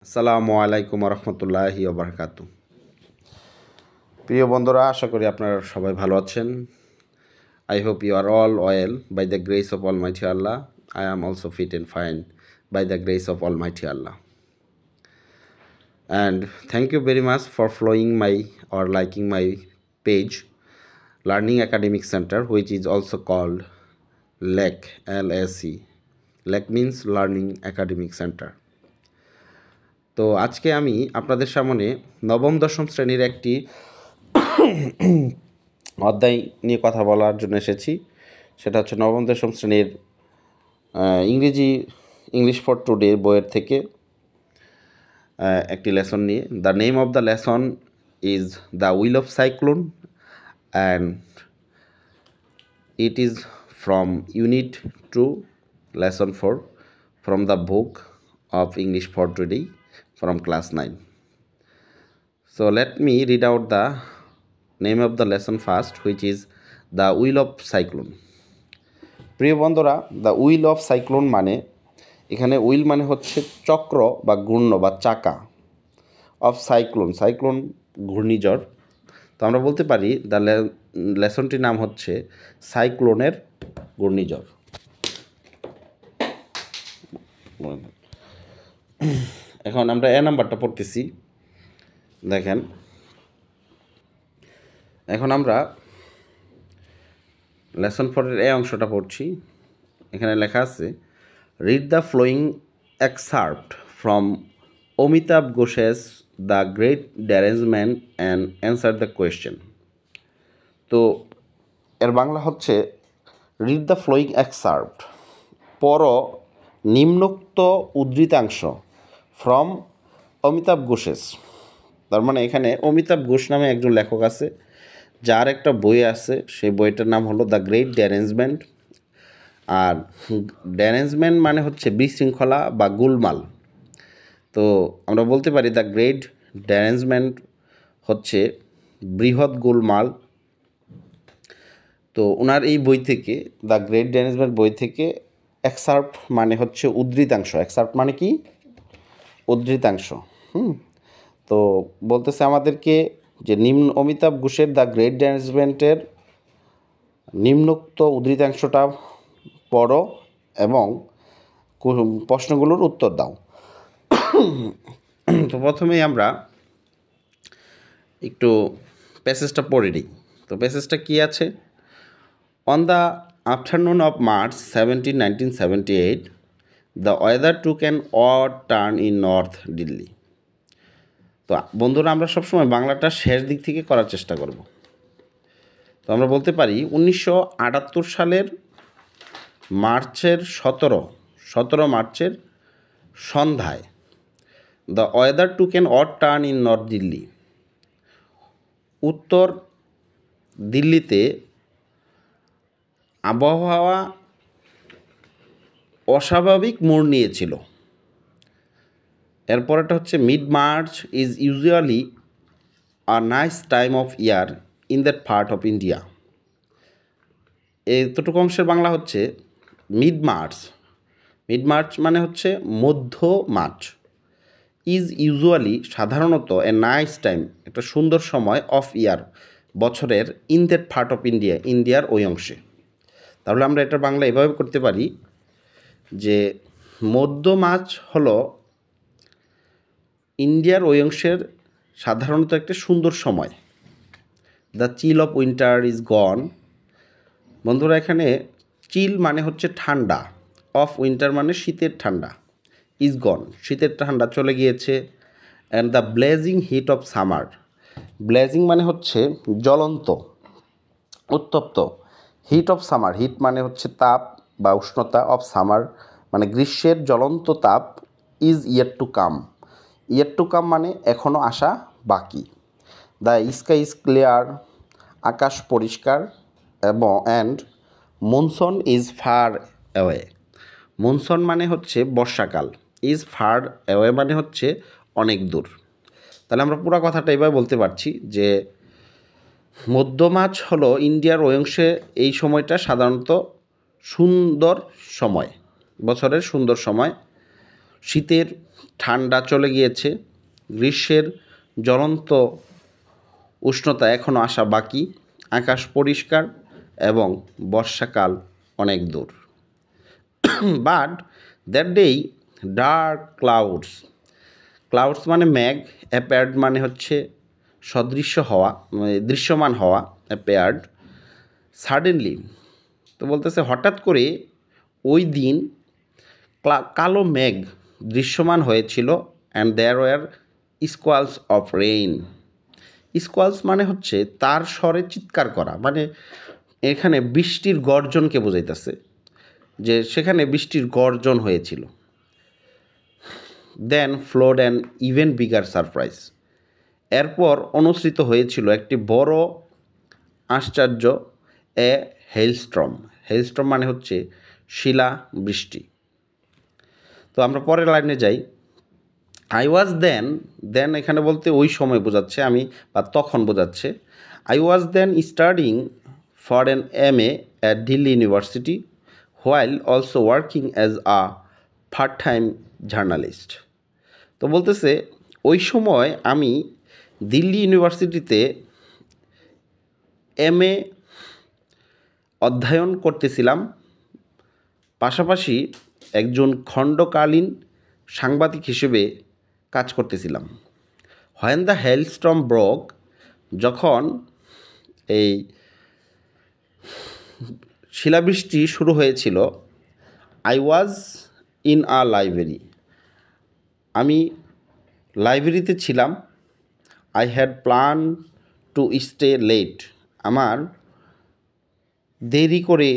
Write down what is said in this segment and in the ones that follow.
আসসালামু আলাইকুম রহমতুল্লাহি ওবরকাতু। প্রিয় বন্ধুরা, আশা করি আপনারা সবাই ভালো আছেন। I hope you are all well by the grace of almighty Allah. I am also fit and fine by the grace of almighty Allah. And thank you very much for following my or liking my page, Learning Academic Center, which is also called LAC, LAC. LAC means Learning Academic Center. তো আজকে আমি আপনাদের সামনে নবম দশম শ্রেণীর একটি অধ্যায় নিয়ে কথা বলার জন্য এসেছি। সেটা হচ্ছে নবম দশম শ্রেণীর ইংলিশ ফর টুডে বইয়ের থেকে একটি লেসন নিয়ে। The name of the lesson is the wheel of cyclone and it is from unit 2 lesson 4 from the book of English for today from class 9. So let me read out the name of the lesson first, which is the wheel of cyclone. প্রিয় বন্ধুরা, the wheel of cyclone মানে এখানে wheel মানে হচ্ছে চক্র বা ঘূর্ণ বা চাকা, অফ সাইক্লোন সাইক্লোন ঘূর্ণিঝড়। তো আমরা বলতে পারি দ্য লেসনটির নাম হচ্ছে সাইক্লোনের ঘূর্ণিঝড়। এখন আমরা নাম্বারটা পড়তেছি, দেখেন। এখন আমরা লেসন 4-এর অংশটা পড়ছি। এখানে লেখা আছে, read the following excerpt from Amitav Ghosh's the great derangement and answer the question. তো এর বাংলা হচ্ছে, রিড দ্য ফ্লোয়িং এক্সার্পট, পড় নিম্নোক্ত উদ্ধৃতাংশ, ফ্রম অমিতাভ ঘোষেস। তার মানে এখানে অমিতাভ ঘোষ নামে একজন লেখক আছে, যার একটা বই আছে, সেই বইটার নাম হলো দ্য গ্রেট ড্যারেঞ্জমেন্ট। আর ড্যারেঞ্জমেন্ট মানে হচ্ছে বিশৃঙ্খলা বা গোলমাল। তো আমরা বলতে পারি দ্য গ্রেট ড্যারেঞ্জমেন্ট হচ্ছে বৃহৎ গোলমাল। তো ওনার এই বই থেকে, দ্য গ্রেট ড্যারেঞ্জমেন্ট বই থেকে এক্সার্প মানে হচ্ছে উদ্ধৃতাংশ। এক্সার্প মানে কি? উদ্ধৃতাংশ। তো বলতেছে আমাদেরকে যে অমিতাভ ঘোষের দ্য গ্রেট ড্যারেঞ্জমেন্টের নিম্নোক্ত উদ্ধৃতাংশটা পড়ো এবং প্রশ্নগুলোর উত্তর দাও। তো প্রথমেই আমরা একটু প্যাসেজটা পড়ে নিই। তো প্যাসেজটা কী আছে? On the afternoon of March 17, 1978, the weather took an odd turn in north Delhi. তো বন্ধুরা, আমরা সবসময় বাংলাটা শেষ দিক থেকে করার চেষ্টা করব। তো আমরা বলতে পারি 1978 সালের মার্চের 17 মার্চের সন্ধ্যায় the weather took an odd turn in north Delhi, উত্তর দিল্লিতে আবহাওয়া অস্বাভাবিক মোড় নিয়েছিল। এরপরটা হচ্ছে, mid March is usually a nice time of year in that part of India. এতটুকু অংশের বাংলা হচ্ছে, মিড মার্চ মানে হচ্ছে মধ্য মার্চ, ইজ ইউজুয়ালি সাধারণত, এ নাইস টাইম একটা সুন্দর সময়, অফ ইয়ার বছরের, in that part of India ইন্ডিয়ার ওই অংশে। তাহলে আমরা এটা বাংলা এভাবে করতে পারি যে মধ্য মার্চ হলো ইন্ডিয়ার ওই অংশের সাধারণত একটা সুন্দর সময়। The chill of winter is gone. বন্ধুরা, এখানে চিল মানে হচ্ছে ঠান্ডা, অফ উইন্টার মানে শীতের ঠান্ডা, ইজ গন শীতের ঠান্ডা চলে গিয়েছে। And the blazing heat of summer, blazing মানে হচ্ছে জ্বলন্ত, উত্তপ্ত, হিট অফ সামার, হিট মানে হচ্ছে তাপ বা উষ্ণতা, অফ সামার মানে গ্রীষ্মের জ্বলন্ত তাপ, is yet to come, yet to come মানে এখনও আসা বাকি। দ্য স্কাই ইজ ক্লিয়ার, আকাশ পরিষ্কার, এবং and monsoon is far away, monsoon মানে হচ্ছে বর্ষাকাল, ইজ ফার অ্যাওয়ে মানে হচ্ছে অনেক দূর। তাহলে আমরা পুরো কথাটা এভাবে বলতে পারছি যে মধ্য মার্চ হলো ইন্ডিয়ার ওই অংশে এই সময়টা সাধারণত সুন্দর সময়, বছরের সুন্দর সময়, শীতের ঠান্ডা চলে গিয়েছে, গ্রীষ্মের জ্বলন্ত উষ্ণতা এখনও আসা বাকি, আকাশ পরিষ্কার এবং বর্ষাকাল অনেক দূর। বাট দ্যাট ডেই ডার্ক ক্লাউডস মানে মেঘ, অ্যাপেয়ার্ড মানে হচ্ছে সদৃশ্য হওয়া, মানে দৃশ্যমান হওয়া, অ্যাপেয়ার্ড সাডেনলি। তো বলতেছে হঠাৎ করে ওই দিন কালো মেঘ দৃশ্যমান হয়েছিল, and there were squalls of rain. Squalls মানে হচ্ছে তার স্বরে চিৎকার করা, মানে এখানে বৃষ্টির গর্জনকে বোঝাইতেছে, যে সেখানে বৃষ্টির গর্জন হয়েছিল। Then followed an even bigger surprise. এরপর অনুসৃত হয়েছিল একটি বড় আশ্চর্য, এ হেলস্ট্রম মানে হচ্ছে শিলা বৃষ্টি। তো আমরা পরের লাইনে যাই। আই ওয়াজ দেন এখানে বলতে ওই সময় বোঝাচ্ছে, আমি বা তখন বোঝাচ্ছে। I was then studying for an MA at Delhi university while also working as a part time journalist. তো বলতেছে ওই সময় আমি দিল্লি ইউনিভার্সিটিতে MA অধ্যয়ন করতেছিলাম, পাশাপাশি একজন খণ্ডকালীন সাংবাদিক হিসেবে কাজ করতেছিলাম। হোয়েন দ্য হেলস্টর্ম ব্রোক, যখন এই শিলাবৃষ্টি শুরু হয়েছিল, I was in a library, আমি লাইব্রেরিতে ছিলাম। I had plan to stay late, আমার দেরি করে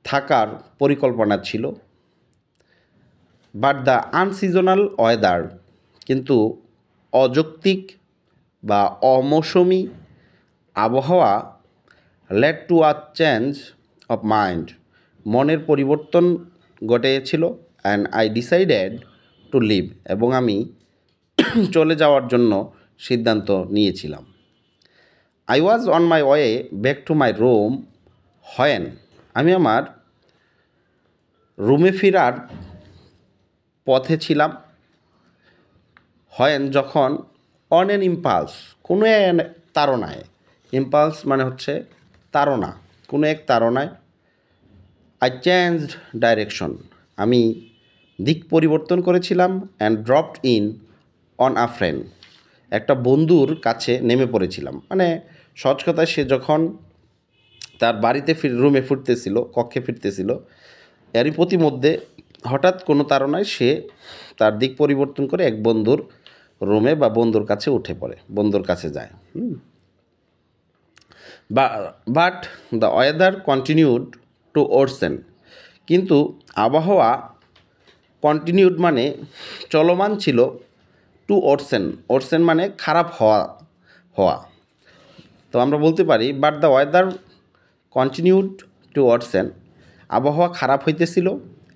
থাকার পরিকল্পনা ছিল। বাট দ্য আনসিজনাল ওয়েদার, কিন্তু অযৌক্তিক বা অমৌসুমি আবহাওয়া led to a change of mind, মনের পরিবর্তন ঘটেছিল। And I decided to leave, এবং আমি চলে যাওয়ার জন্য সিদ্ধান্ত নিয়েছিলাম। I was on my way back to my room when, আমি আমার রুমে ফেরার পথে ছিলাম। হোয়েন যখন, অন অ্যান ইম্পালস কোনো তাড়নায়, ইম্পালস মানে হচ্ছে তাড়না, কোনো এক তাড়নায়। আই চেঞ্জড ডাইরেকশন, আমি দিক পরিবর্তন করেছিলাম। And dropped in on a friend, একটা বন্ধুর কাছে নেমে পড়েছিলাম। মানে সহজ কথায় সে যখন তার বাড়িতে রুমে ফিরতেছিল, কক্ষে ফিরতেছিল, এরই প্রতিমধ্যে হঠাৎ কোনো তাড়নায় সে তার দিক পরিবর্তন করে এক বন্ধুর রুমে বা বন্ধুর কাছে উঠে পড়ে, বন্ধুর কাছে যায়। But the weather continued to worsen, কিন্তু আবহাওয়া কন্টিনিউড মানে চলমান ছিল, টু ওরসেন মানে খারাপ হওয়া। তো আমরা বলতে পারি but the weather continued to worsen, আবহাওয়া খারাপ হইতেছিল।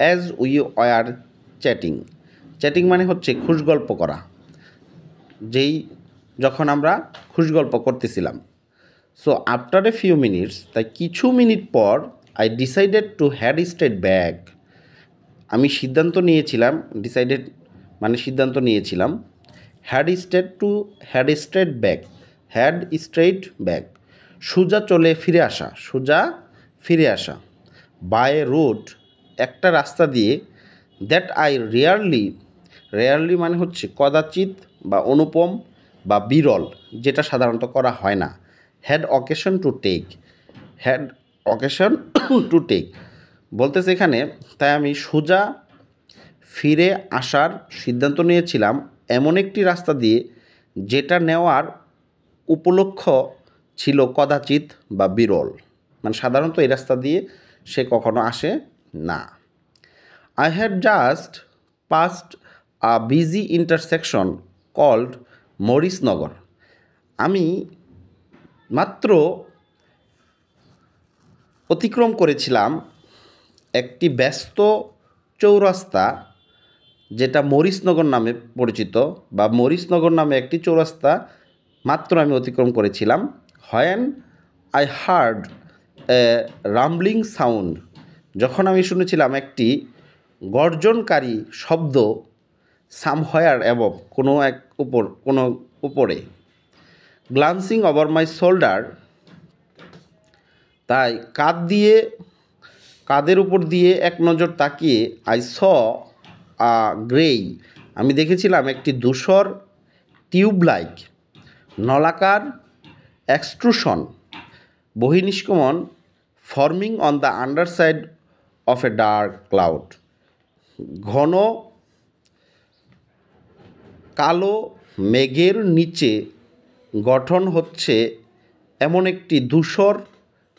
অ্যাজ উই ওয়ার চ্যাটিং মানে হচ্ছে খুশগল্প করা, যখন আমরা খুশগল্প করতেছিলাম। So after a few minutes, তাই কিছু মিনিট পর, I decided to had straight back, আমি সিদ্ধান্ত নিয়েছিলাম, ডিসাইডেড মানে সিদ্ধান্ত নিয়েছিলাম, হ্যাড স্ট্রেট ব্যাক সোজা ফিরে আসা, বাই রুট একটা রাস্তা দিয়ে, দ্যাট আই রেয়ারলি মানে হচ্ছে কদাচিৎ বা অনুপম বা বিরল, যেটা সাধারণত করা হয় না। হ্যাড অকেশন টু টেক বলতেছে এখানে, তাই আমি সোজা ফিরে আসার সিদ্ধান্ত নিয়েছিলাম এমন একটি রাস্তা দিয়ে, যেটা নেওয়ার উপলক্ষ ছিল কদাচিৎ বা বিরল, মানে সাধারণত এই রাস্তা দিয়ে সে কখনো আসে না। I had just passed a busy intersection called Maurice Nagar, আমি মাত্র অতিক্রম করেছিলাম একটি ব্যস্ত চৌরাস্তা, যেটা মরিসনগর নামে পরিচিত, বা মরিসনগর নামে একটি চৌরাস্তা মাত্র আমি অতিক্রম করেছিলাম। When I hard A rumbling sound, যখন আমি শুনেছিলাম একটি গর্জনকারী শব্দ, সামহোয়ার অ্যাবভ, কোনো এক কোনো উপরে। গ্লান্সিং ওভার মাই শোল্ডার, তাই কাঁধের উপর দিয়ে এক নজর তাকিয়ে আই স গ্রেই, আমি দেখেছিলাম একটি ধূসর টিউব লাইক নলাকার এক্সট্রুশন বহিঃনিষ্ক্রমণ forming on the underside of a dark cloud. ঘন কালো মেঘের নিচে গঠন হচ্ছে এমন একটি ধূসর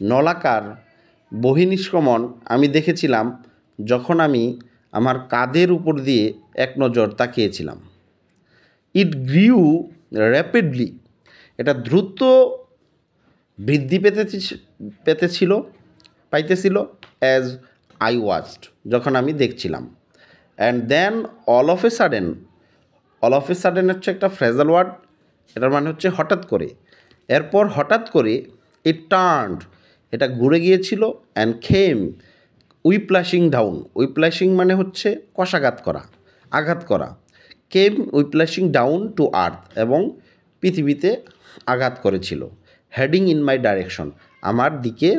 নলাকার বহিঃনিষ্ক্রমণ আমি দেখেছিলাম যখন আমি আমার কাঁধের উপর দিয়ে এক নজর তাকিয়েছিলাম। ইট গ্রিউ র্যাপিডলি, এটা দ্রুত বৃদ্ধি পাইতেছিল অ্যাজ আই ওয়াচড, যখন আমি দেখছিলাম। And then all of a sudden হচ্ছে একটা ফ্রেজাল ওয়ার্ড, এটার মানে হচ্ছে হঠাৎ করে। এরপর হঠাৎ করে ইট টার্নড, এটা ঘুরে গিয়েছিল, অ্যান্ড খেম উইপ্ল্যাশিং ডাউন, উইপ্ল্যাশিং মানে হচ্ছে আঘাত করা, কেম উইপ্ল্যাশিং ডাউন টু আর্থ, এবং পৃথিবীতে আঘাত করেছিল। হেডিং ইন মাই ডাইরেকশন, আমার দিকে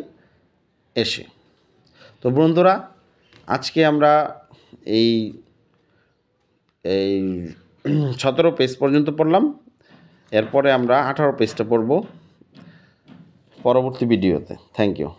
এসে। তো বন্ধুরা, আজকে আমরা এই 17 পেজ পর্যন্ত পড়লাম। এরপরে আমরা 18 পেজটা পড়ব পরবর্তী ভিডিওতে। Thank you.